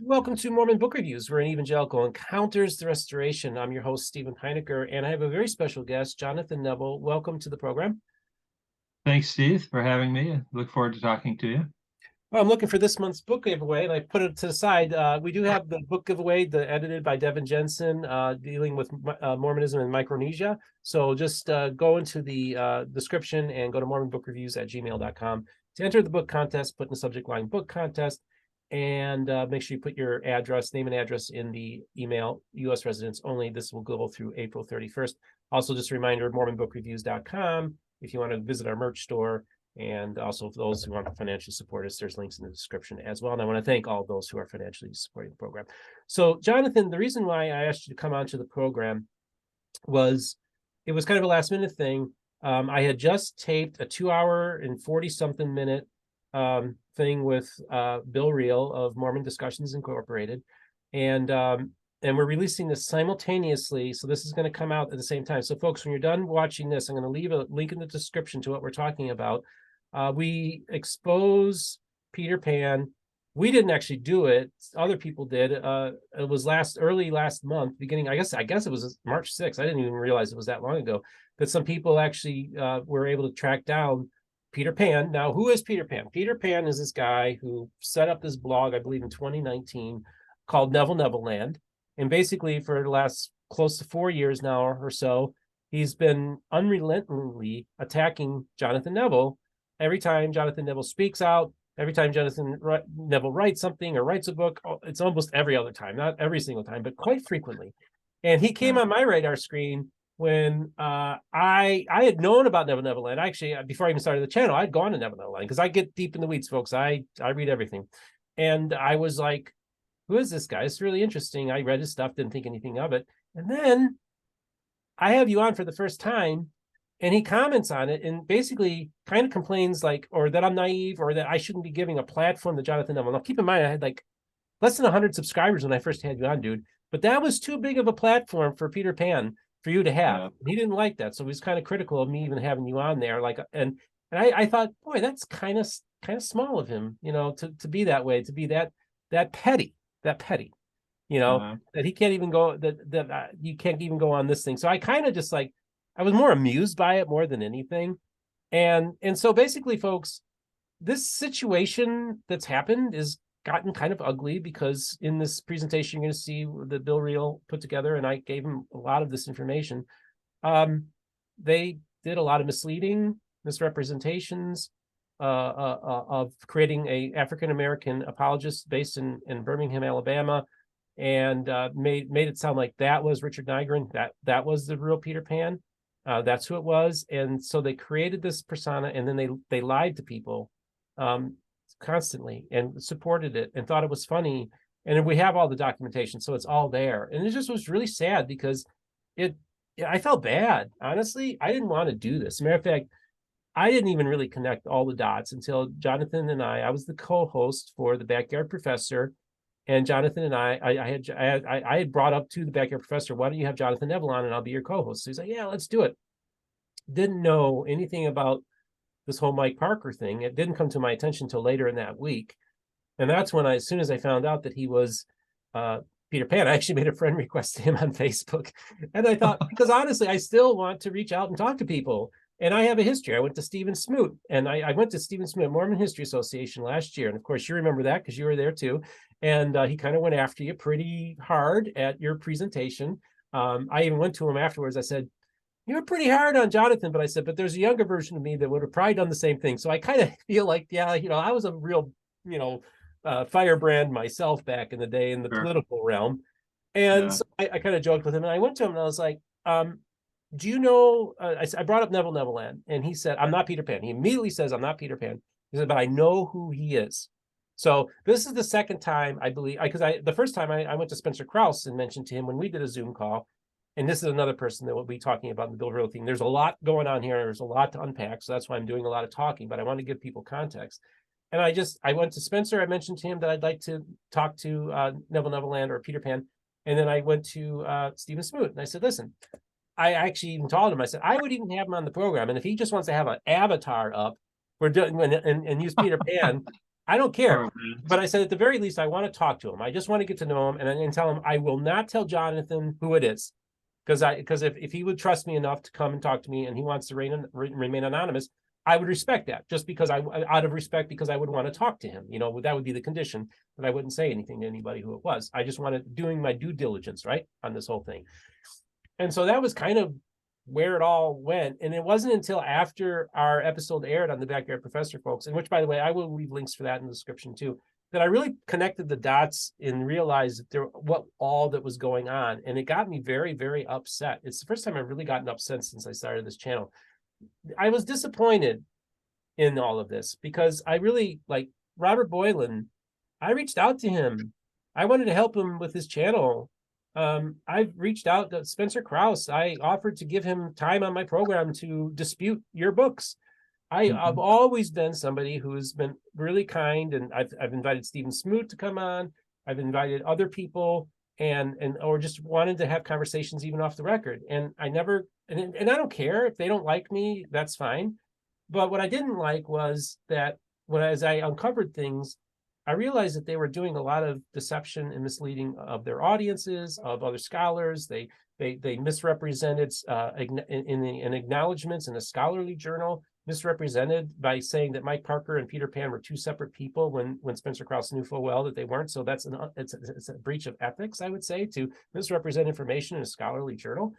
Welcome to Mormon Book Reviews, where an evangelical encounters the restoration. I'm your host, Stephen Heinecker, and I have a very special guest, Jonathan Neville. Welcome to the program. Thanks, Steve, for having me. I look forward to talking to you. Well, I'm looking for this month's book giveaway, and I put it to the side. We do have the book giveaway, edited by Devin Jensen, dealing with Mormonism in Micronesia. So just go into the description and go to mormonbookreviews@gmail.com to enter the book contest. Put in the subject line "book contest," and make sure you put your address, name and address in the email. U.S. residents only. This will go through April 31st. Also, just a reminder: mormonbookreviews.com if you want to visit our merch store. And also, for those who want to financially support us, there's links in the description as well. And I want to thank all of those who are financially supporting the program. So, Jonathan, the reason why I asked you to come onto the program was it was kind of a last minute thing. I had just taped a 2-hour and 40-something minute thing with Bill Reel of Mormon Discussions Incorporated. And we're releasing this simultaneously. So this is going to come out at the same time. So folks, when you're done watching this, I'm going to leave a link in the description to what we're talking about. We expose Peter Pan. We didn't actually do it. Other people did. It was early last month, beginning, I guess it was March 6th. I didn't even realize it was that long ago, that some people actually were able to track down Peter Pan. Now, who is Peter Pan? Peter Pan is this guy who set up this blog, I believe in 2019, called Neville Land. And basically for the last close to 4 years now or so, he's been unrelentingly attacking Jonathan Neville. Every time Jonathan Neville speaks out, every time Jonathan Neville writes something or writes a book, it's almost every other time, not every single time, but quite frequently. And he came on my radar screen when I had known about Neville Land. Actually, before I even started the channel, I'd gone to Neville Land because I get deep in the weeds, folks. I read everything. And I was like, who is this guy? It's really interesting. I read his stuff, didn't think anything of it. And then I have you on for the first time, and he comments on it and basically kind of complains or that I'm naive or that I shouldn't be giving a platform to Jonathan Neville. Now, keep in mind, I had less than 100 subscribers when I first had you on, dude. But that was too big of a platform for Peter Pan for you to have. Yeah. He didn't like that. So he was kind of critical of me even having you on there. And I thought, boy, that's kind of small of him, to be that way, to be that petty. That he can't even go, that you can't even go on this thing. So I kind of just I was more amused by it more than anything. And so basically, folks, this situation that's happened is gotten kind of ugly because in this presentation, you're going to see that Bill Reel put together, and I gave him a lot of this information. They did a lot of misrepresentations, of creating a African-American apologist based in Birmingham, Alabama, and made it sound like that was Richard Nygren, that was the real Peter Pan. That's who it was. And so they created this persona, and then they lied to people constantly and supported it and thought it was funny. And we have all the documentation, so it's all there. And it just was really sad because I felt bad. Honestly, I didn't want to do this. As a matter of fact, I didn't even really connect all the dots until Jonathan and I was the co-host for the Backyard Professor, and Jonathan and I had brought up to the Backyard Professor, why don't you have Jonathan Neville on and I'll be your co-host? So he's like, yeah, let's do it. Didn't know anything about this whole Mike Parker thing. It didn't come to my attention until later in that week. And that's when as soon as I found out that he was Peter Pan, I actually made a friend request to him on Facebook. And I thought, because honestly, I still want to reach out and talk to people. And I have a history. I went to Stephen Smoot, and I went to Stephen Smoot Mormon History Association last year. And of course, you remember that because you were there too. And he kind of went after you pretty hard at your presentation. I even went to him afterwards. I said, you were pretty hard on Jonathan, but I said, but there's a younger version of me that would have probably done the same thing. So I kind of feel like, yeah, I was a real, firebrand myself back in the day in the political realm. And so I kind of joked with him, and I went to him and I was like, do you know, I brought up Neville Land, and he said, I'm not Peter Pan. He immediately says, I'm not Peter Pan. He said, but I know who he is. So this is the second time, I believe, because the first time I went to Spencer Krause and mentioned to him when we did a Zoom call, and this is another person that we'll be talking about in the Bill Reel thing. There's a lot going on here. There's a lot to unpack. So that's why I'm doing a lot of talking, but I want to give people context. And I went to Spencer. I mentioned to him that I'd like to talk to Neville Land or Peter Pan. And then I went to Stephen Smoot, and I said, listen, I actually even told him, I said, I would even have him on the program. And if he just wants to have an avatar up, we're doing and use Peter Pan, I don't care. Poor man. But I said, at the very least, I want to talk to him. I just want to get to know him and tell him I will not tell Jonathan who it is. Because if he would trust me enough to come and talk to me and he wants to remain anonymous, I would respect that, just because out of respect, because I would want to talk to him. That would be the condition, that I wouldn't say anything to anybody who it was. I just wanted doing my due diligence, right, on this whole thing. And so that was kind of where it all went. And it wasn't until after our episode aired on the Backyard Professor, folks, and which, by the way, I will leave links for that in the description too, that I really connected the dots and realized what all that was going on. And it got me very, very upset. It's the first time I've really gotten upset since I started this channel. I was disappointed in all of this because I really, like Robert Boylan, I reached out to him. I wanted to help him with his channel. I've reached out to Spencer Krause. I offered to give him time on my program to dispute your books. I've always been somebody who's been really kind, and I've invited Stephen Smoot to come on. I've invited other people, and or just wanted to have conversations even off the record. And I never, and I don't care if they don't like me, that's fine. But what I didn't like was that as I uncovered things, I realized that they were doing a lot of deception and misleading of their audiences, of other scholars. They misrepresented in acknowledgments in a scholarly journal, misrepresented by saying that Mike Parker and Peter Pan were two separate people when Spencer Krause knew full well that they weren't. So it's a breach of ethics, I would say, to misrepresent information in a scholarly journal.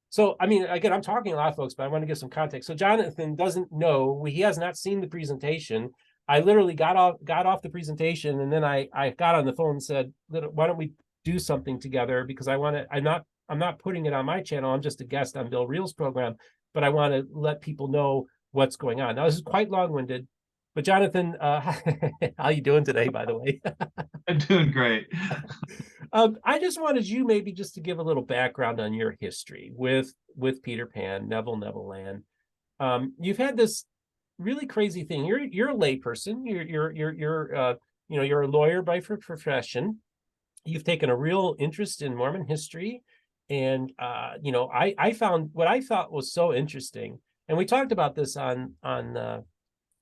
So, I mean, again, I'm talking a lot, folks, but I want to give some context. So Jonathan doesn't know, he has not seen the presentation. I literally got off the presentation, and then I got on the phone and said, why don't we do something together? Because I'm not putting it on my channel. I'm just a guest on Bill Reel's program, but I want to let people know what's going on. Now, this is quite long-winded, but Jonathan, how you doing today, by the way? I'm doing great. I just wanted you maybe just to give a little background on your history with Peter Pan, Neville Land. You've had this really crazy thing. You're a layperson. You're a lawyer by profession. You've taken a real interest in Mormon history, and I found what I thought was so interesting, and we talked about this on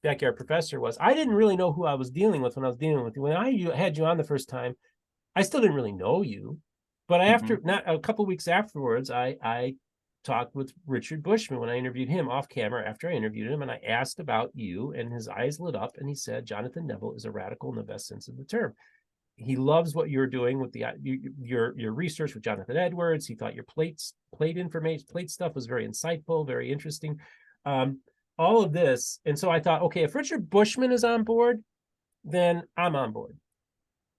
Backyard Professor, was I didn't really know who I was dealing with when I was dealing with you. When I had you on the first time, I still didn't really know you, but after not a couple of weeks afterwards, I talked with Richard Bushman when I interviewed him off camera after I interviewed him, and I asked about you, and his eyes lit up, and he said, Jonathan Neville is a radical in the best sense of the term. He loves what you're doing with your research with Jonathan Edwards. He thought your plate stuff was very insightful, very interesting. All of this. And so I thought, okay, if Richard Bushman is on board, then I'm on board.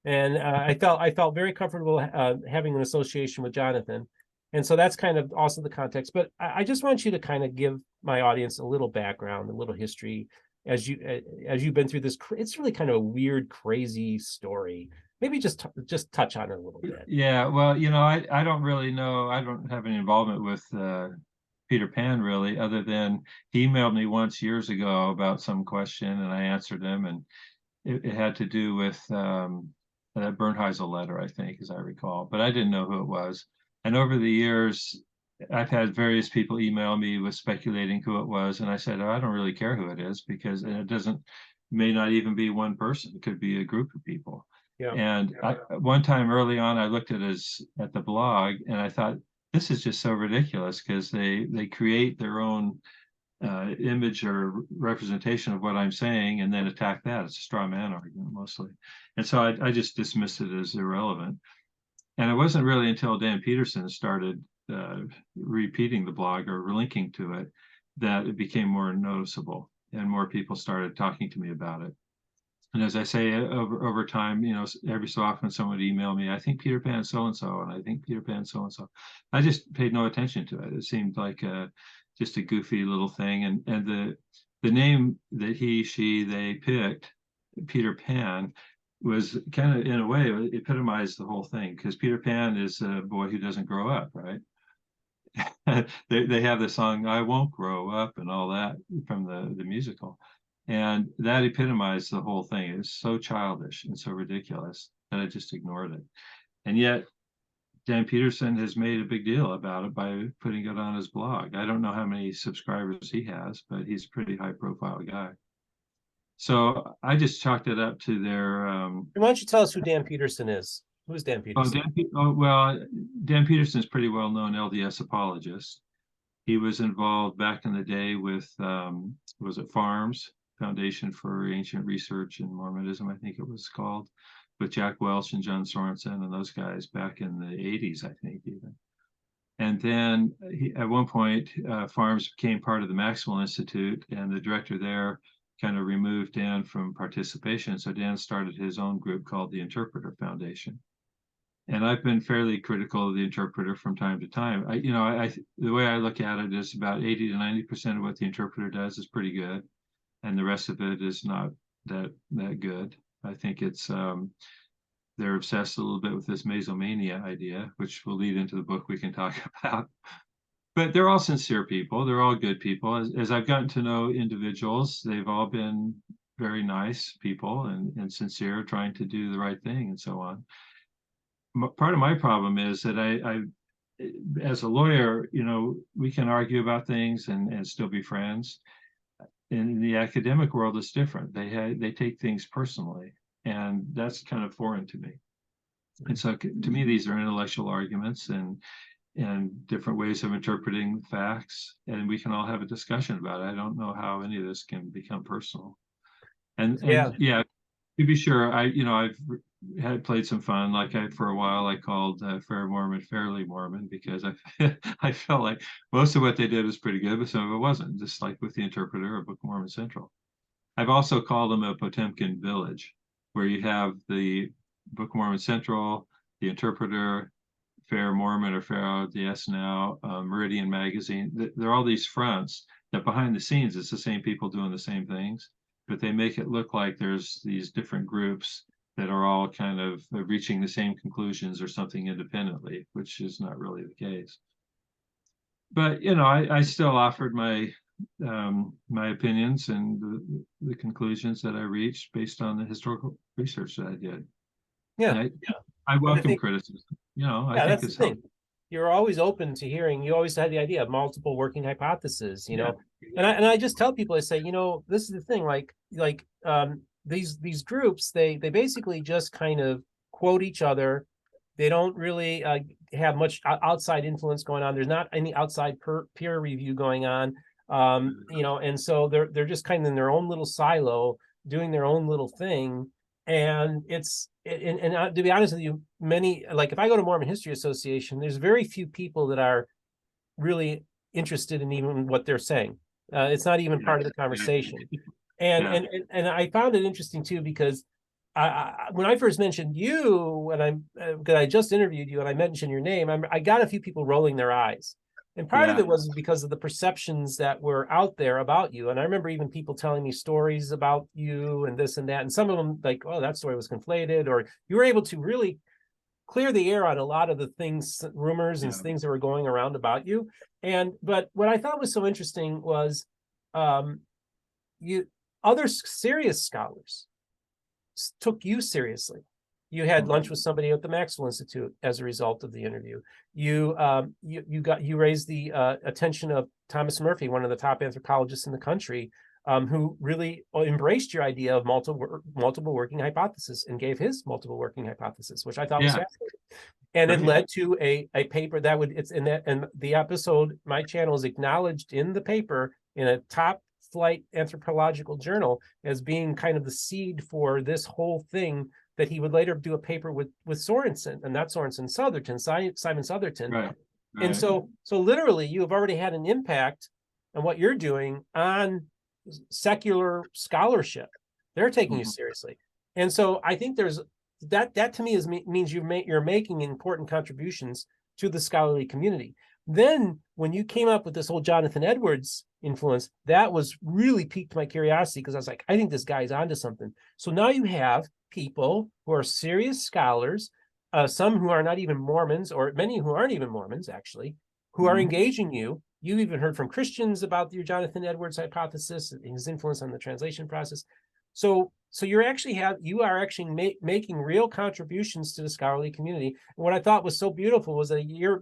And I felt very comfortable having an association with Jonathan. And so that's kind of also the context. But I just want you to kind of give my audience a little background, a little history as you've been through this. It's really kind of a weird, crazy story. Maybe just touch on it a little bit. Yeah, well, I don't really know. I don't have any involvement with Peter Pan, really, other than he emailed me once years ago about some question, and I answered him, and it had to do with that Bernheisel letter, I think, as I recall, but I didn't know who it was. And over the years, I've had various people email me with speculating who it was, and I said, I don't really care who it is, because it may not even be one person. It could be a group of people. Yeah. And one time early on, I looked at the blog, and I thought, this is just so ridiculous, because they create their own image or representation of what I'm saying and then attack that. It's a straw man argument mostly. And so I just dismissed it as irrelevant. And it wasn't really until Dan Peterson started repeating the blog or linking to it that it became more noticeable, and more people started talking to me about it. And as I say, over time, every so often someone would email me, I think Peter Pan so-and-so, and I think Peter Pan so-and-so. I just paid no attention to it. It seemed like just a goofy little thing. And the name that they picked, Peter Pan, was kind of, in a way, it epitomized the whole thing, because Peter Pan is a boy who doesn't grow up, right? They have the song, I Won't Grow Up, and all that from the musical. And that epitomized the whole thing. It was so childish and so ridiculous that I just ignored it. And yet, Dan Peterson has made a big deal about it by putting it on his blog. I don't know how many subscribers he has, but he's a pretty high-profile guy. So I just chalked it up to their And why don't you tell us who Dan Peterson is? Who's Dan Peterson? well, Dan Peterson's pretty well known LDS apologist. He was involved back in the day with was it FARMS, Foundation for Ancient Research in Mormonism, I think it was called, with Jack Welch and John Sorensen and those guys back in the 80s, I think even. And then at one point, FARMS became part of the Maxwell Institute, and the director there kind of removed Dan from participation. So Dan started his own group called the Interpreter Foundation. And I've been fairly critical of the Interpreter from time to time. The way I look at it is about 80 to 90% of what the Interpreter does is pretty good, and the rest of it is not that good. I think it's they're obsessed a little bit with this Mesomania idea, which will lead into the book we can talk about. But they're all sincere people. They're all good people. As I've gotten to know individuals, they've all been very nice people and sincere, trying to do the right thing and so on. Part of my problem is that I as a lawyer, we can argue about things and still be friends. In the academic world, it's different. They take things personally, and that's kind of foreign to me. And so to me, these are intellectual arguments and different ways of interpreting facts, and we can all have a discussion about it. I don't know how any of this can become personal. And yeah, to be sure, I've played some fun. Like for a while, I called Fair Mormon Fairly Mormon, because I felt like most of what they did was pretty good, but some of it wasn't. Just like with the Interpreter or Book of Mormon Central. I've also called them a Potemkin village, where you have the Book of Mormon Central, the Interpreter, Fair Mormon or Fair LDS now, Meridian Magazine. There are all these fronts that behind the scenes, it's the same people doing the same things, but they make it look like there's these different groups that are all kind of reaching the same conclusions or something independently, which is not really the case. But, I still offered my opinions and the conclusions that I reached based on the historical research that I did. Yeah. I welcome criticism. I think that's the thing. You're always open to hearing. You always had the idea of multiple working hypotheses, and I just tell people, I say, this is the thing, like these groups, they basically just kind of quote each other. They don't really have much outside influence going on. There's not any outside peer review going on, and so they're just kind of in their own little silo, doing their own little thing. And to be honest with you, like if I go to Mormon History Association, there's very few people that are really interested in even what they're saying. It's not even part of the conversation. And I found it interesting too, because when I first mentioned you, because I just interviewed you and I mentioned your name, I got a few people rolling their eyes. And part of it was because of the perceptions that were out there about you. And I remember even people telling me stories about you and this and that. And some of them like, oh, that story was conflated, or you were able to really clear the air on a lot of the things, rumors and things that were going around about you. But what I thought was so interesting was other serious scholars took you seriously. You had lunch with somebody at the Maxwell Institute as a result of the interview. You raised the attention of Thomas Murphy, one of the top anthropologists in the country, who really embraced your idea of multiple working hypothesis and gave his multiple working hypothesis, which I thought was fascinating. And it led to a paper that and the episode, my channel is acknowledged in the paper in a top flight anthropological journal as being kind of the seed for this whole thing, that he would later do a paper with Sorensen, and not Sorensen, Simon Southerton. Right. And so literally you have already had an impact on what you're doing on secular scholarship. They're taking you seriously. And so I think there's that to me means you're making important contributions to the scholarly community. Then when you came up with this whole Jonathan Edwards influence, that was really piqued my curiosity, because I was like, I think this guy's onto something. So now you have people who are serious scholars, some who are not even Mormons, or many who aren't even Mormons, actually, who are engaging you. You even heard from Christians about your Jonathan Edwards hypothesis and his influence on the translation process. So you are actually making real contributions to the scholarly community. And what I thought was so beautiful was that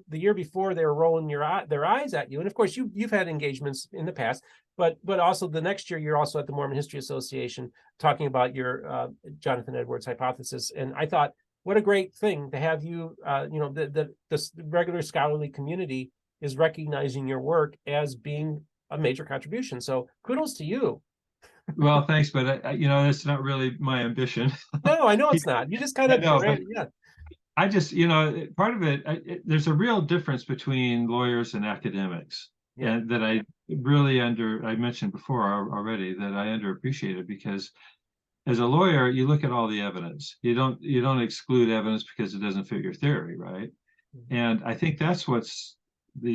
the year before they were rolling their eyes at you. And of course you've had engagements in the past, but also the next year you're also at the Mormon History Association talking about your Jonathan Edwards hypothesis. And I thought, what a great thing to have you, the regular scholarly community is recognizing your work as being a major contribution. So kudos to you. Well, thanks, but that's not really my ambition. No, I know it's not. You just kind I of, know, but yeah, I just, part of there's a real difference between lawyers and academics, yeah, and that I mentioned before already that I underappreciated, because as a lawyer, you look at all the evidence. You don't exclude evidence because it doesn't fit your theory, right? And I think that's what's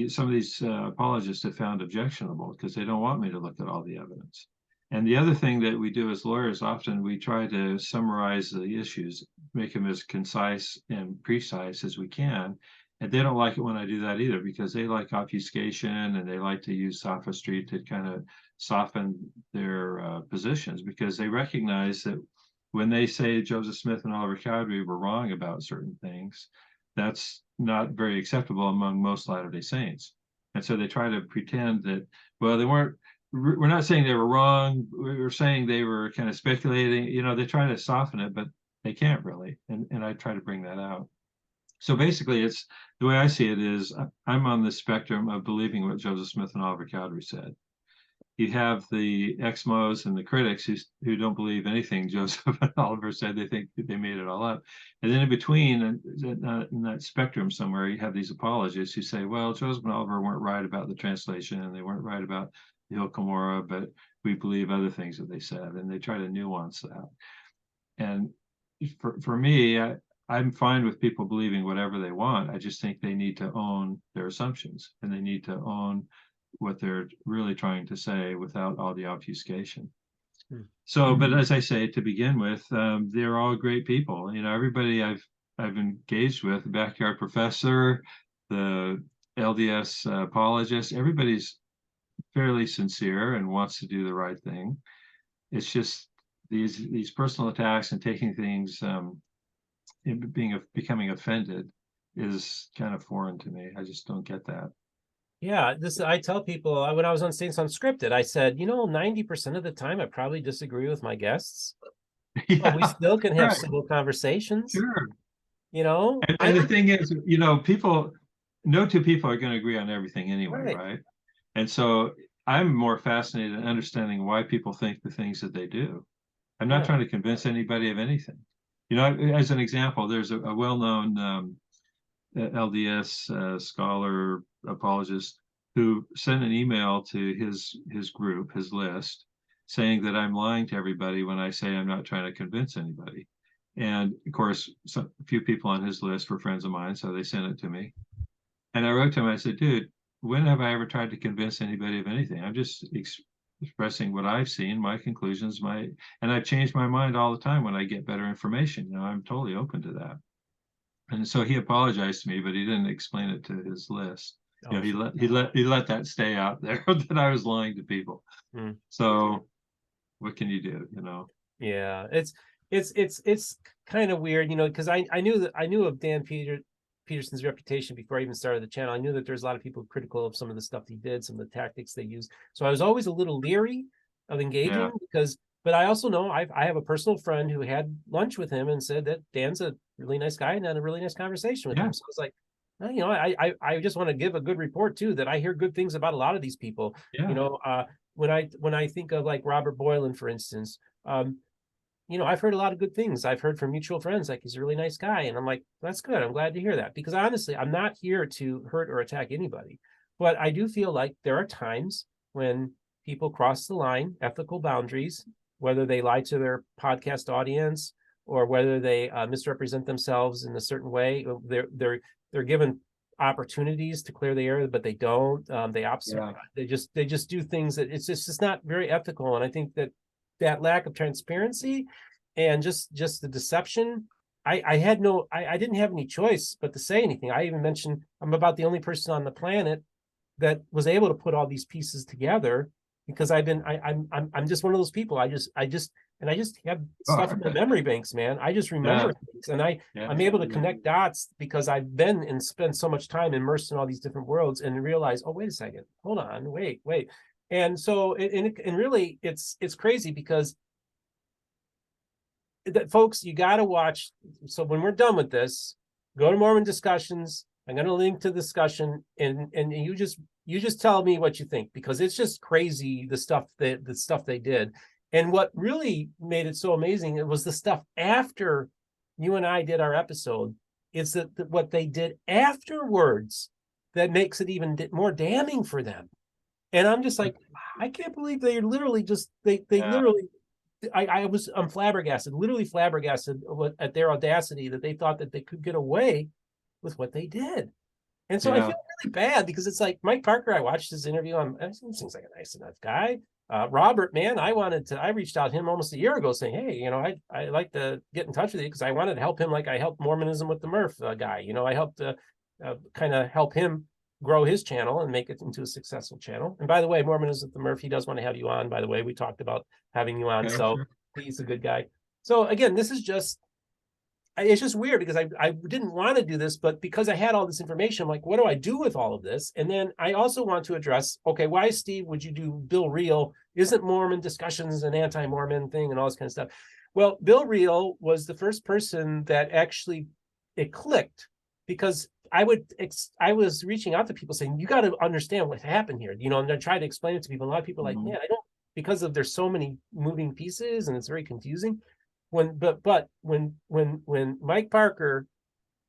some of these apologists have found objectionable, because they don't want me to look at all the evidence. And the other thing that we do as lawyers, often we try to summarize the issues, make them as concise and precise as we can. And they don't like it when I do that either, because they like obfuscation and they like to use sophistry to kind of soften their positions, because they recognize that when they say Joseph Smith and Oliver Cowdery were wrong about certain things, that's not very acceptable among most Latter-day Saints. And so they try to pretend that, well, they weren't, we're not saying they were wrong. We're saying they were kind of speculating. They try to soften it, but they can't really. And I try to bring that out. So basically, it's the way I see it is I'm on the spectrum of believing what Joseph Smith and Oliver Cowdery said. You have the Exmos and the critics who don't believe anything Joseph and Oliver said. They think they made it all up. And then in between, in that spectrum somewhere, you have these apologists who say, well, Joseph and Oliver weren't right about the translation, and they weren't right about the Hill Cumorah, but we believe other things that they said, and they try to nuance that. And for me, I'm fine with people believing whatever they want. I just think they need to own their assumptions, and they need to own what they're really trying to say without all the obfuscation. So, but as I say, to begin with, they're all great people. Everybody I've engaged with, the backyard professor, the LDS apologist, everybody's fairly sincere and wants to do the right thing. It's just these personal attacks and taking things, becoming offended is kind of foreign to me. I just don't get that. yeah. I tell people when I was on Saints Unscripted, I said, 90% of the time I probably disagree with my guests, but we Yeah, still can have right, civil conversations. sure. I And the thing is, no two people are going to agree on everything anyway, right, right? And so I'm more fascinated in understanding why people think the things that they do. I'm not yeah, trying to convince anybody of anything. As an example, there's a well-known LDS scholar apologist who sent an email to his group, his list, saying that I'm lying to everybody when I say I'm not trying to convince anybody. And of course, a few people on his list were friends of mine, so they sent it to me. And I wrote to him, I said, dude, when have I ever tried to convince anybody of anything? I'm just expressing what I've seen, my conclusions, and I've changed my mind all the time when I get better information. I'm totally open to that. And so he apologized to me, but he didn't explain it to his list. oh, He let that stay out there that I was lying to people. hmm. So what can you do? Yeah, it's kind of weird, because I knew of Peterson's reputation before I even started the channel. I knew that there's a lot of people critical of some of the stuff he did, some of the tactics they use. So I was always a little leery of engaging Yeah, but I also know I have a personal friend who had lunch with him and said that Dan's a really nice guy and had a really nice conversation with yeah, him. So it's like, I just want to give a good report too, that I hear good things about a lot of these people. yeah, When I think of like Robert Boylan, for instance, I've heard a lot of good things. I've heard from mutual friends, like he's a really nice guy. And I'm like, that's good. I'm glad to hear that, because honestly, I'm not here to hurt or attack anybody. But I do feel like there are times when people cross the line, ethical boundaries, whether they lie to their podcast audience or whether they misrepresent themselves in a certain way. They're given opportunities to clear the air, but they don't. yeah, They just do things that it's not very ethical. And I think that lack of transparency and just the deception, I didn't have any choice but to say anything. I even mentioned I'm about the only person on the planet that was able to put all these pieces together, because I'm just one of those people. I just have stuff in my memory banks, man. I just remember things, and I'm able to connect dots because I've been and spent so much time immersed in all these different worlds and realize, oh, wait a second, hold on, wait. And so and really it's crazy because that, folks, you got to watch. So when we're done with this, go to Mormon Discussions. I'm going to link to the discussion, and you just tell me what you think, because it's just crazy the stuff they did. And what really made it so amazing, it was the stuff after you and I did our episode. It's that what they did afterwards that makes it even more damning for them. And I'm just like, I can't believe they literally just they literally. I'm flabbergasted, literally flabbergasted at their audacity that they thought that they could get away with what they did. And so I feel really bad, because it's like Mike Parker, I watched his interview on, seems like a nice enough guy. Robert, man, I reached out to him almost a year ago saying, hey, I'd like to get in touch with you because I wanted to help him like I helped Mormonism with the Murph guy. I helped kind of help him grow his channel and make it into a successful channel. And by the way, Mormonism with the Murph, he does want to have you on, by the way. We talked about having you on. Okay, so sure. He's a good guy. So again, it's just weird because I didn't want to do this, but because I had all this information, I'm like, what do I do with all of this? And then I also want to address, okay, why, Steve, would you do Bill Reel? Isn't Mormon Discussions an anti-Mormon thing and all this kind of stuff? Well, Bill Reel was the first person that actually it clicked, because I was reaching out to people saying, you got to understand what happened here, and I try to explain it to people. A lot of people are like, man, I don't, because there's so many moving pieces and it's very confusing. When Mike Parker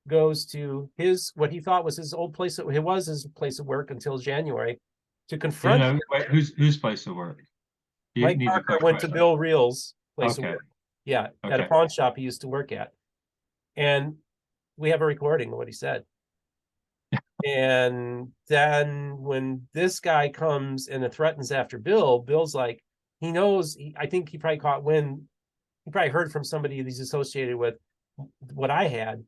goes to what he thought was his old place, it was his place of work until January, to confront whose place of work? Mike Parker went to Bill Reel's place of work. Yeah, at a pawn shop he used to work at. And we have a recording of what he said. And then when this guy comes and threatens after Bill's like, he knows, I think he probably caught wind. He probably heard from somebody that he's associated with what I had,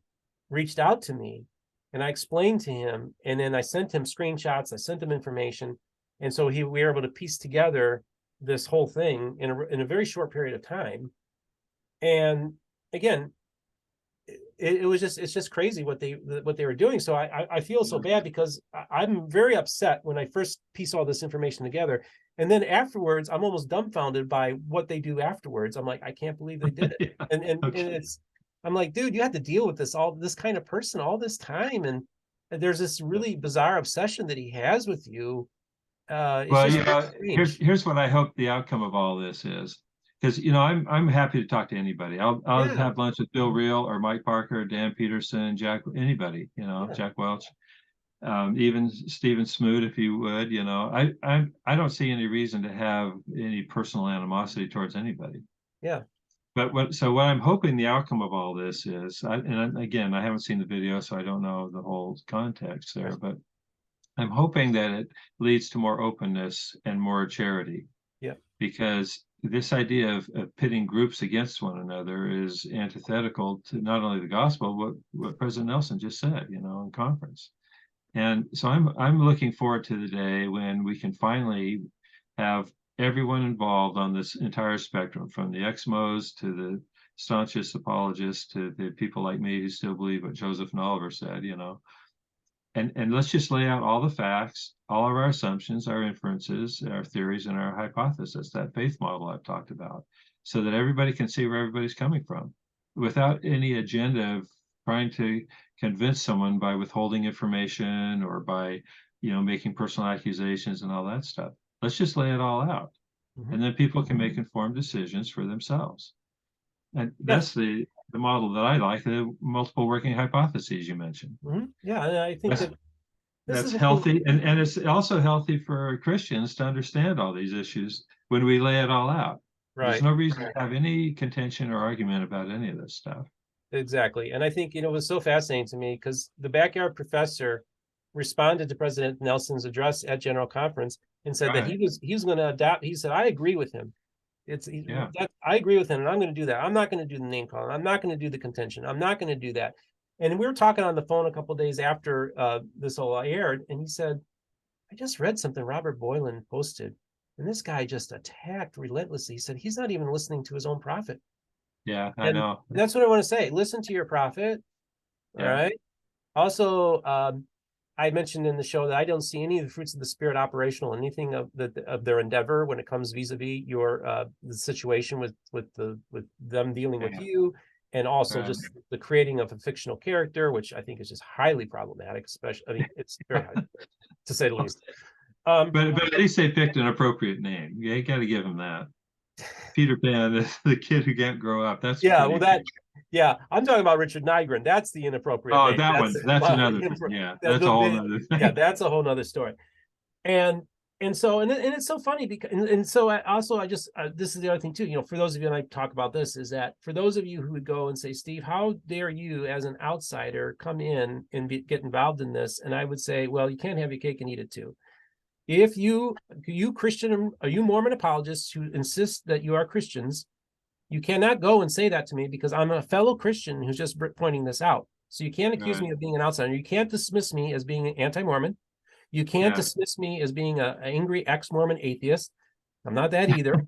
reached out to me, and I explained to him, and then I sent him screenshots, I sent him information, and so we were able to piece together this whole thing in a very short period of time. And again, it's just crazy what they were doing. So I feel so bad, because I'm very upset when I first piece all this information together, and then afterwards I'm almost dumbfounded by what they do afterwards. I'm like, I can't believe they did it. And I'm like, dude, you had to deal with this kind of person all this time, and there's this really bizarre obsession that he has with you. Here's what I hope the outcome of all this is. Because I'm happy to talk to anybody. I'll have lunch with Bill Reel or Mike Parker, Dan Peterson, Jack, anybody, Jack Welch, even Stephen Smoot, if you would. I don't see any reason to have any personal animosity towards anybody. Yeah. But what I'm hoping the outcome of all this is, and again, I haven't seen the video, so I don't know the whole context there, but I'm hoping that it leads to more openness and more charity. Yeah. Because this idea of pitting groups against one another is antithetical to not only the gospel, but what President Nelson just said, in conference. And so I'm looking forward to the day when we can finally have everyone involved on this entire spectrum, from the ex-Mos to the staunchest apologists to the people like me who still believe what Joseph and Oliver said, And let's just lay out all the facts, all of our assumptions, our inferences, our theories, and our hypothesis, that faith model I've talked about, so that everybody can see where everybody's coming from without any agenda of trying to convince someone by withholding information or by, making personal accusations and all that stuff. Let's just lay it all out. Mm-hmm. And then people can make informed decisions for themselves. And that's the model that I like, the multiple working hypotheses you mentioned. Mm-hmm. Yeah, and I think that's healthy, and it's also healthy for Christians to understand all these issues when we lay it all out. Right. There's no reason to have any contention or argument about any of this stuff. Exactly. And I think, it was so fascinating to me because the backyard professor responded to President Nelson's address at General Conference and said that he was going to adopt. He said, I agree with him. I agree with him, and I'm going to do that. I'm not going to do the name calling. I'm not going to do the contention. I'm not going to do that. And we were talking on the phone a couple of days after this all aired, and he said, I just read something Robert Boylan posted, And this guy just attacked relentlessly. He said he's not even listening to his own prophet. Yeah, I And know. that's what I want to say. Listen to your prophet. All Yeah. right. Also, I mentioned in the show that I don't see any of the fruits of the spirit operational, anything of their endeavor when it comes vis-a-vis your the situation with them dealing with Yeah. you, and also Right. just the creating of a fictional character, which I think is just highly problematic. Especially, I mean, it's very high to say the least. But at least they picked an appropriate name. You got to give them that. Peter Pan, the kid who can't grow up. That's Yeah, well, pretty that, appropriate. yeah, I'm talking about Richard Nygren. That's the inappropriate Oh, name. that one. That's another thing. That, Yeah, that's a whole the, nother yeah, thing. that's a whole nother story. And so and it's so funny because and so I just this is the other thing too. For those of you, and I talk about this, is that for those of you who would go and say, Steve, how dare you as an outsider come in and get involved in this? And I would say, well, you can't have your cake and eat it too. If you Christian or you Mormon apologists who insist that you are Christians, you cannot go and say that to me because I'm a fellow Christian who's just pointing this out. So you can't accuse Right. me of being an outsider. You can't dismiss me as being anti-Mormon. You can't Yeah. dismiss me as being an angry ex-Mormon atheist. I'm not that either.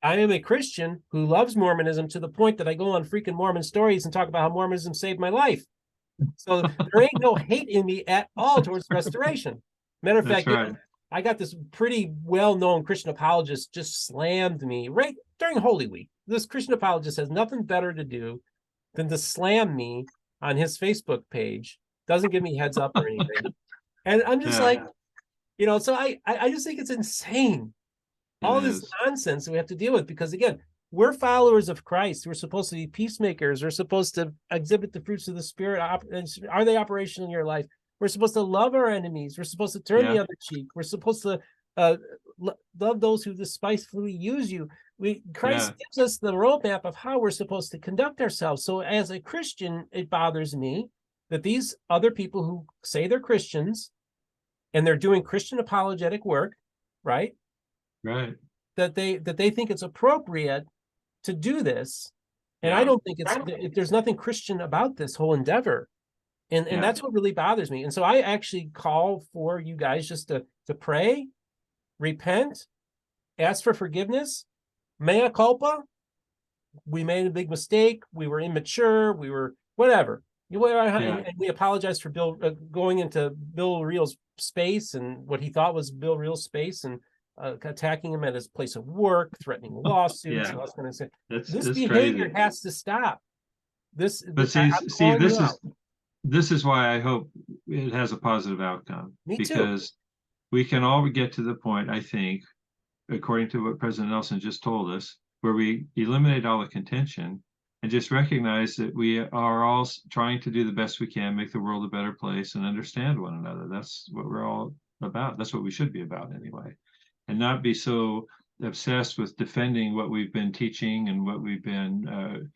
I am a Christian who loves Mormonism to the point that I go on freaking Mormon stories and talk about how Mormonism saved my life. So there ain't no hate in me at all towards restoration. Matter of That's fact, right. I got this pretty well-known Christian apologist just slammed me right during Holy Week. This Christian apologist has nothing better to do than to slam me on his Facebook page. Doesn't give me heads up or anything. And I'm just Yeah, like, so I just think it's insane. it All this is. nonsense we have to deal with because again, we're followers of Christ. We're supposed to be peacemakers. We're supposed to exhibit the fruits of the Spirit. Are they operational in your life? We're supposed to love our enemies. We're supposed to turn the Yeah. other cheek. We're supposed to uh, love those who despitefully use you. Christ Yeah. gives us the roadmap of how we're supposed to conduct ourselves. So as a Christian, it bothers me that these other people who say they're Christians and they're doing Christian apologetic work, right? Right. That they think it's appropriate to do this, and I Yeah. don't think there's nothing Christian about this whole endeavor, and Yeah. that's what really bothers me. And so I actually call for you guys just to pray, repent, ask for forgiveness, mea culpa. We made a big mistake. We were immature. We were whatever. Yeah. And we apologize for Bill going into Bill Reel's space and what he thought was Bill Reel's space and attacking him at his place of work, threatening lawsuits. Yeah. And I was going to say, this It's behavior crazy. has to stop. But I'm see, calling you out. this is why I hope it has a positive outcome, Me too. because we can all get to the point, I think, according to what President Nelson just told us, where we eliminate all the contention and just recognize that we are all trying to do the best we can, make the world a better place, and understand one another. That's what we're all about. That's what we should be about anyway, and not be so obsessed with defending what we've been teaching and what we've been,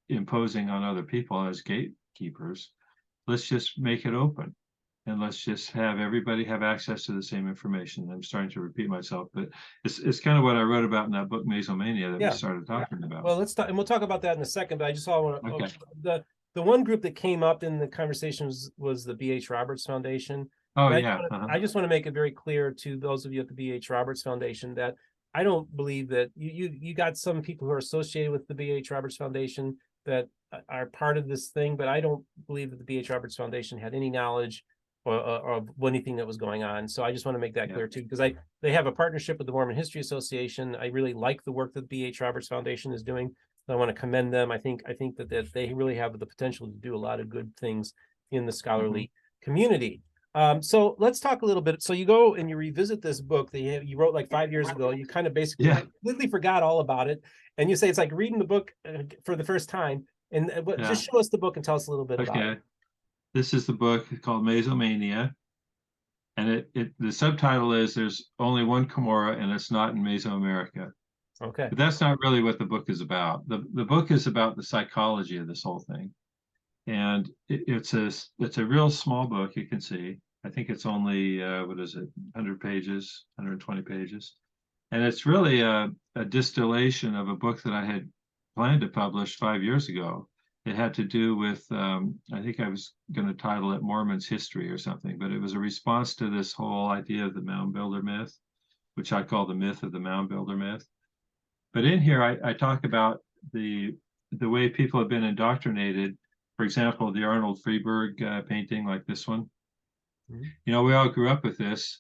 imposing on other people as gatekeepers. Let's just make it open, and let's just have everybody have access to the same information. I'm starting to repeat myself, but it's kind of what I wrote about in that book, Mesomania, that we Yeah. started talking about. Well, let's talk, and we'll talk about that in a second. But I just saw Okay. the one group that came up in the conversation was the B.H. Roberts Foundation. Oh, And yeah. I just want to make it very clear to those of you at the B.H. Roberts Foundation that I don't believe that you got some people who are associated with the B.H. Roberts Foundation that are part of this thing, but I don't believe that the B.H. Roberts Foundation had any knowledge or of anything that was going on. So I just want to make that Yeah. clear too, because they have a partnership with the Mormon History Association. I really like the work that the B.H. Roberts Foundation is doing. I want to commend them. I think that they really have the potential to do a lot of good things in the scholarly community. So let's talk a little bit. So you go and you revisit this book that you wrote like 5 years ago. You kind of basically completely forgot all about it, and you say it's like reading the book for the first time. And just show us the book and tell us a little bit about it. This is the book called Mesomania, and the subtitle is "There's Only One Cumorah, and it's not in Mesoamerica." Okay. But that's not really what the book is about. The book is about the psychology of this whole thing. And it's a real small book, you can see. I think it's only, what is it, 100 pages, 120 pages. And it's really a distillation of a book that I had planned to publish 5 years ago. It had to do with, I think I was going to title it Mormon's History or something, but it was a response to this whole idea of the mound builder myth. which I call the myth of the mound builder myth. But in here, I talk about the way people have been indoctrinated. For example, the Arnold Freeberg painting, like this one. Mhm. You know, we all grew up with this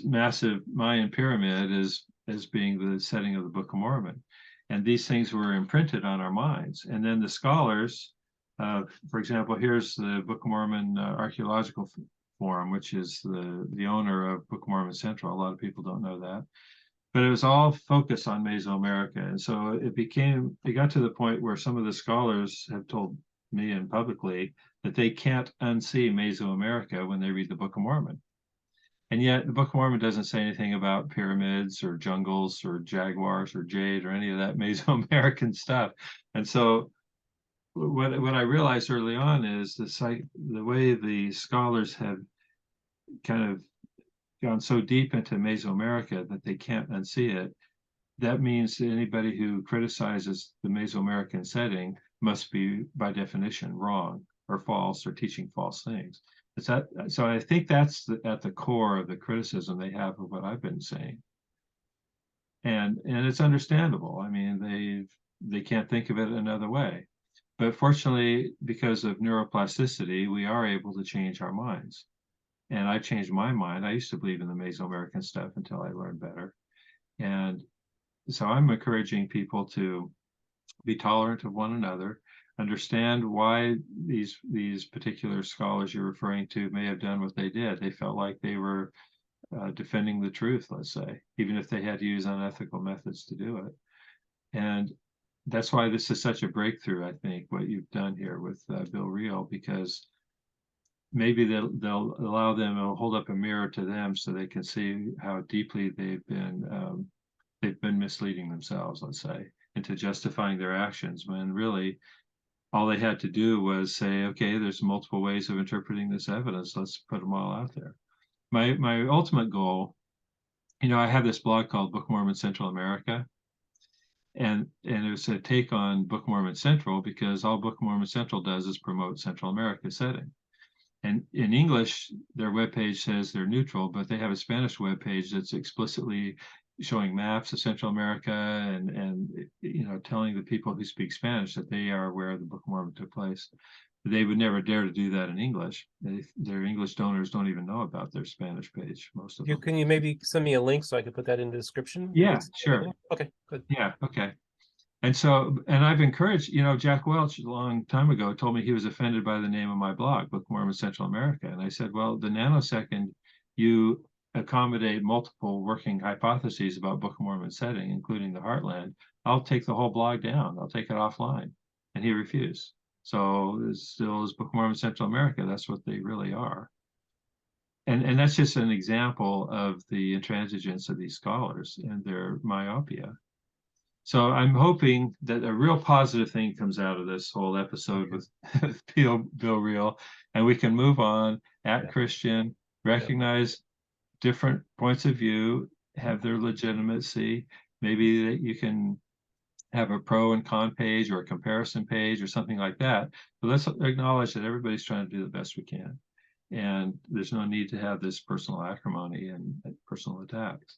massive Mayan pyramid as being the setting of the Book of Mormon, and these things were imprinted on our minds. And then the scholars, for example, here's the Book of Mormon Archaeological Forum, which is the owner of Book of Mormon Central. A lot of people don't know that. But it was all focused on Mesoamerica. And so it got to the point where some of the scholars have told me and publicly that they can't unsee Mesoamerica when they read the Book of Mormon. And yet the Book of Mormon doesn't say anything about pyramids or jungles or jaguars or jade or any of that Mesoamerican stuff. And so what I realized early on is the way the scholars have kind of gone so deep into Mesoamerica that they can't unsee it. That means that anybody who criticizes the Mesoamerican setting must be, by definition, wrong or false or teaching false things. So I think that's at the core of the criticism they have of what I've been saying. And it's understandable. I mean, they can't think of it another way. But fortunately, because of neuroplasticity, we are able to change our minds. And I changed my mind. I used to believe in the Mesoamerican stuff until I learned better. And so I'm encouraging people to be tolerant of one another, understand why these particular scholars you're referring to may have done what they did. They felt like they were defending the truth, let's say, even if they had to use unethical methods to do it. And that's why this is such a breakthrough, I think, what you've done here with Bill Reel, because maybe they'll allow them, it'll hold up a mirror to them so they can see how deeply they've been misleading themselves, let's say, into justifying their actions, when really all they had to do was say, okay, there's multiple ways of interpreting this evidence. Let's put them all out there. My ultimate goal, you know, I have this blog called Book of Mormon Central America, and it was a take on Book of Mormon Central, because all Book of Mormon Central does is promote Central America setting. And in English, their webpage says they're neutral, but they have a Spanish webpage that's explicitly showing maps of Central America and you know, telling the people who speak Spanish that they are aware the Book of Mormon took place. They would never dare to do that in English. Their English donors don't even know about their Spanish page, most of them. Can you maybe send me a link so I can put that in the description? Yeah, sure. Okay, good. Yeah, okay. And so, and I've encouraged, you know, Jack Welch a long time ago told me he was offended by the name of my blog, Book of Mormon Central America. And I said, well, the nanosecond you accommodate multiple working hypotheses about Book of Mormon setting, including the Heartland, I'll take the whole blog down. I'll take it offline. And he refused. So it still is Book of Mormon Central America. That's what they really are. And that's just an example of the intransigence of these scholars and their myopia. So I'm hoping that a real positive thing comes out of this whole episode with Bill Reel, and we can move on at Christian, recognize different points of view, have their legitimacy. Maybe that you can have a pro and con page or a comparison page or something like that. But let's acknowledge that everybody's trying to do the best we can. And there's no need to have this personal acrimony and personal attacks.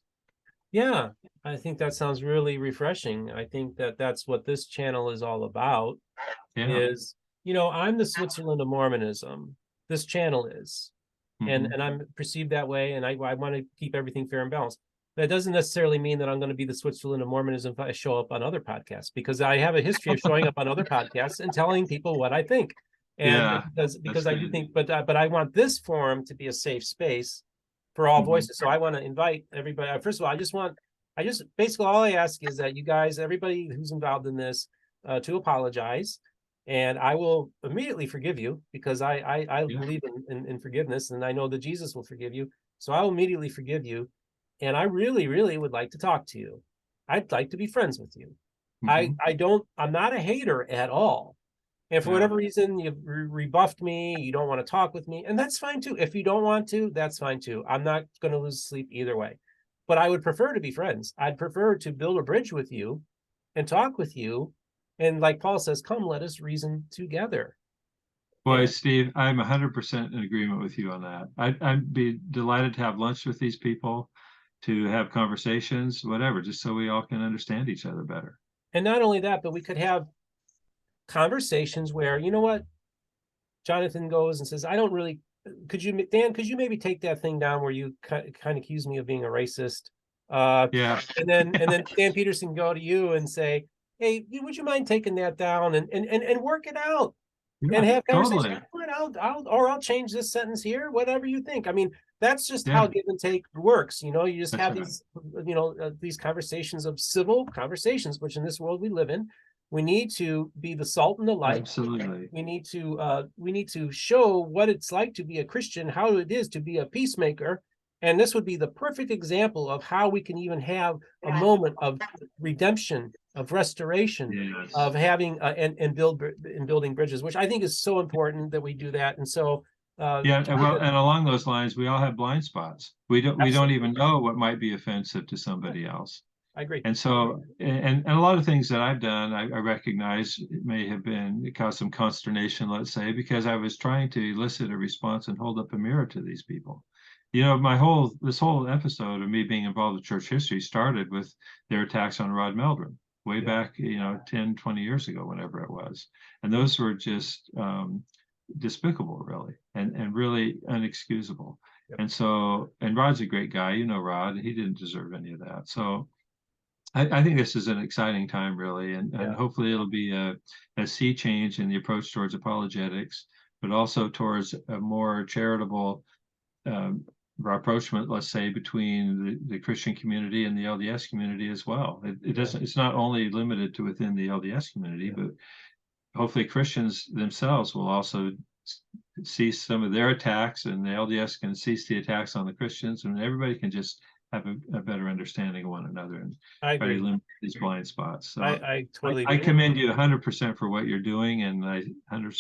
Yeah, I think that sounds really refreshing. I think that that's what this channel is all about. Yeah. Is, you know, I'm the Switzerland of Mormonism. This channel is. And I'm perceived that way, and I want to keep everything fair and balanced. That doesn't necessarily mean that I'm going to be the Switzerland of Mormonism if I show up on other podcasts, because I have a history of showing up on other podcasts and telling people what I think. And yeah, because I do think, but I want this forum to be a safe space for all voices. So I want to invite everybody. First of all, I just basically all I ask is that you guys, everybody who's involved in this, to apologize. And I will immediately forgive you, because I believe in forgiveness, and I know that Jesus will forgive you. So I will immediately forgive you. And I really, really would like to talk to you. I'd like to be friends with you. I'm not a hater at all. And for whatever reason, you've rebuffed me, you don't want to talk with me, and that's fine too. If you don't want to, that's fine too. I'm not going to lose sleep either way. But I would prefer to be friends. I'd prefer to build a bridge with you and talk with you. And like Paul says, come, let us reason together. Boy, Steve, I'm 100% in agreement with you on that. I'd be delighted to have lunch with these people. to have conversations, whatever, just so we all can understand each other better. And not only that, but we could have conversations where, you know what, Jonathan goes and says, I don't really, Dan, could you maybe take that thing down where you kind of accuse me of being a racist? Yeah. And then Dan Peterson go to you and say, hey, would you mind taking that down and work it out and have conversations? Totally. I'll change this sentence here, whatever you think. I mean, that's just how Yeah, give and take works. You know, you just that's have right. these conversations of civil conversations, which in this world we live in, we need to be the salt and the light. Absolutely. We need to show what it's like to be a Christian, how it is to be a peacemaker. And this would be the perfect example of how we can even have a moment of redemption, of restoration, Yes. of having and building bridges, which I think is so important that we do that. And so Yeah, and along those lines, we all have blind spots. We don't even know what might be offensive to somebody else. I agree. And so, and a lot of things that I've done, I recognize it may have it caused some consternation, let's say, because I was trying to elicit a response and hold up a mirror to these people. You know, this whole episode of me being involved in church history started with their attacks on Rod Meldrum way back, 10, 20 years ago, whenever it was. And those were just despicable, really, and really unexcusable. Yep. And so, and Rod's a great guy, Rod, he didn't deserve any of that. So I think this is an exciting time, really, and hopefully it'll be a sea change in the approach towards apologetics, but also towards a more charitable rapprochement, let's say, between the Christian community and the LDS community as well. It doesn't. It's not only limited to within the LDS community, but hopefully Christians themselves will also cease some of their attacks, and the LDS can cease the attacks on the Christians, and everybody can just have a better understanding of one another and try to limit these blind spots. So I totally I commend you 100% for what you're doing, and I 100%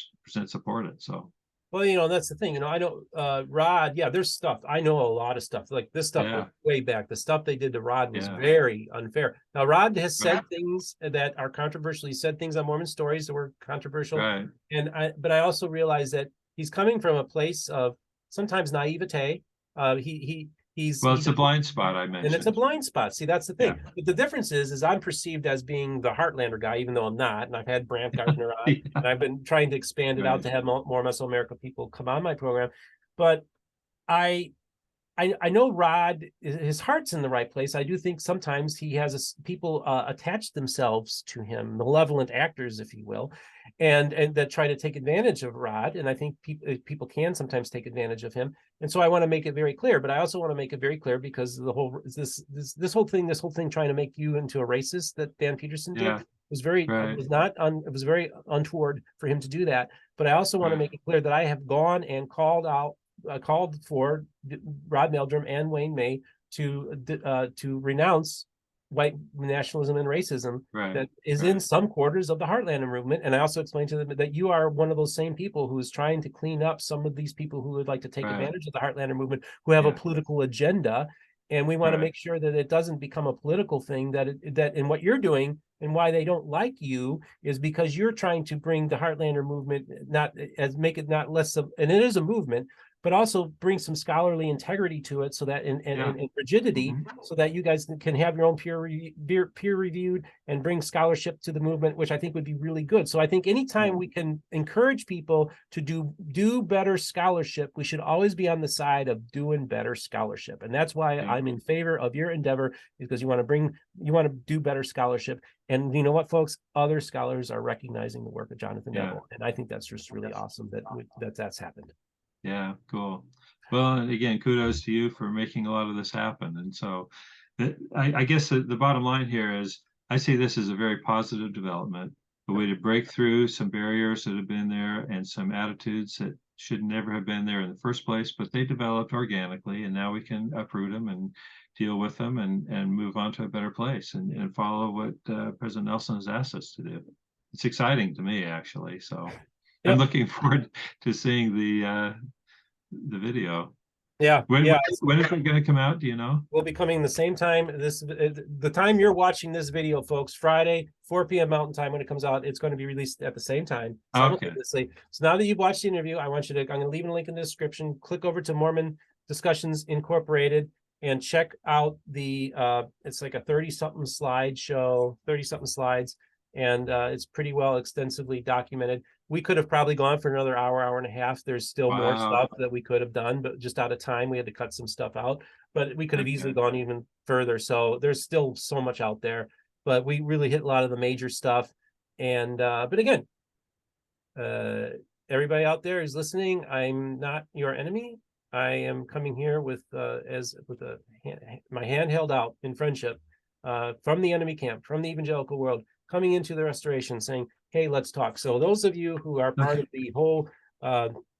support it. So. Well, that's the thing. I know Rod. Yeah, there's stuff. I know a lot of stuff. Like this stuff was way back. The stuff they did to Rod was very unfair. Now, Rod has said things that are controversial. He said things on Mormon stories that were controversial. Right. But I also realize that he's coming from a place of sometimes naivete. It's a blind spot I mentioned. And it's a blind spot. See, that's the thing. Yeah. But the difference is I'm perceived as being the Heartlander guy, even though I'm not. And I've had Brant Gardner on, and I've been trying to expand it out to have more Mesoamerica people come on my program. But I know Rod, his heart's in the right place. I do think sometimes he has people attach themselves to him, malevolent actors, if you will, and that try to take advantage of Rod. And I think people can sometimes take advantage of him. And so I want to make it very clear, but I also want to make it very clear because the whole this whole thing trying to make you into a racist that Dan Peterson did was very it was very untoward for him to do that. But I also want to make it clear that I have gone and called for Rod Meldrum and Wayne May to renounce white nationalism and racism that is in some quarters of the Heartlander movement. And I also explained to them that you are one of those same people who is trying to clean up some of these people who would like to take advantage of the Heartlander movement, who have a political agenda. And we want to make sure that it doesn't become a political thing, that in what you're doing and why they don't like you is because you're trying to bring the Heartlander movement, make it not less of, and it is a movement, but also bring some scholarly integrity to it, so that and rigidity, so that you guys can have your own peer reviewed and bring scholarship to the movement, which I think would be really good. So I think anytime we can encourage people to do better scholarship, we should always be on the side of doing better scholarship. And that's why I'm in favor of your endeavor, because you want to do better scholarship. And you know what, folks, other scholars are recognizing the work of Jonathan Neville, and I think that's just really awesome that's happened. Yeah, cool. Well, and again, kudos to you for making a lot of this happen. And so I guess the bottom line here is I see this as a very positive development, a way to break through some barriers that have been there and some attitudes that should never have been there in the first place, but they developed organically, and now we can uproot them and deal with them and move on to a better place and follow what President Nelson has asked us to do. It's exciting to me, actually. So I'm looking forward to seeing the video. When is it going to come out? Do you know? Will be coming the same time. The time you're watching this video, folks, Friday, 4 p.m. Mountain Time. When it comes out, it's going to be released at the same time. Okay. So now that you've watched the interview, I'm going to leave a link in the description. Click over to Mormon Discussions Incorporated and check out the it's like a 30-something slide show, 30-something slides, and it's pretty well extensively documented. We could have probably gone for another hour, hour and a half. There's still more Wow. stuff that we could have done, but just out of time, we had to cut some stuff out. But we could have easily Okay. gone even further. So there's still so much out there. But we really hit a lot of the major stuff. And but again, everybody out there is listening. I'm not your enemy. I am coming here with my hand held out in friendship from the enemy camp, from the evangelical world, coming into the restoration, saying, "Hey, let's talk." So those of you who are part Okay. of the whole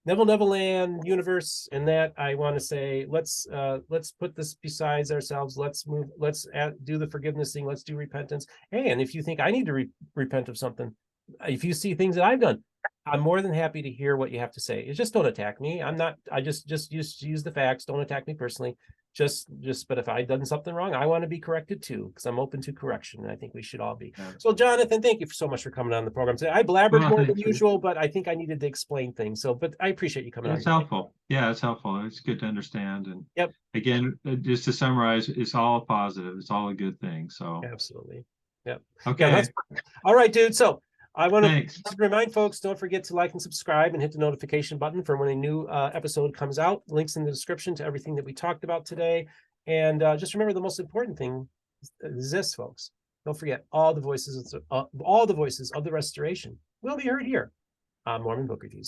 Neville Land universe, and that I want to say, let's put this besides ourselves. Let's move. Do the forgiveness thing. Let's do repentance. Hey, and if you think I need to repent of something, if you see things that I've done, I'm more than happy to hear what you have to say. It's just don't attack me. I'm not. I just use the facts. Don't attack me personally. But if I've done something wrong, I want to be corrected too, because I'm open to correction, and I think we should all be. Yeah. So, Jonathan, thank you so much for coming on the program today. I blabbered Well, more than thanks. usual, but I think I needed to explain things. So, but I appreciate you coming on It's today. helpful. Yeah, it's helpful. It's good to understand. And Yep, again, just to summarize, it's all positive. It's all a good thing. So, absolutely. Yep. Yeah, that's okay. all right, dude. So I want Thanks. to remind folks, don't forget to like and subscribe and hit the notification button for when a new episode comes out. Links in the description to everything that we talked about today. And just remember, the most important thing is this, folks. Don't forget, all the voices of the restoration will be heard here on Mormon Book Reviews.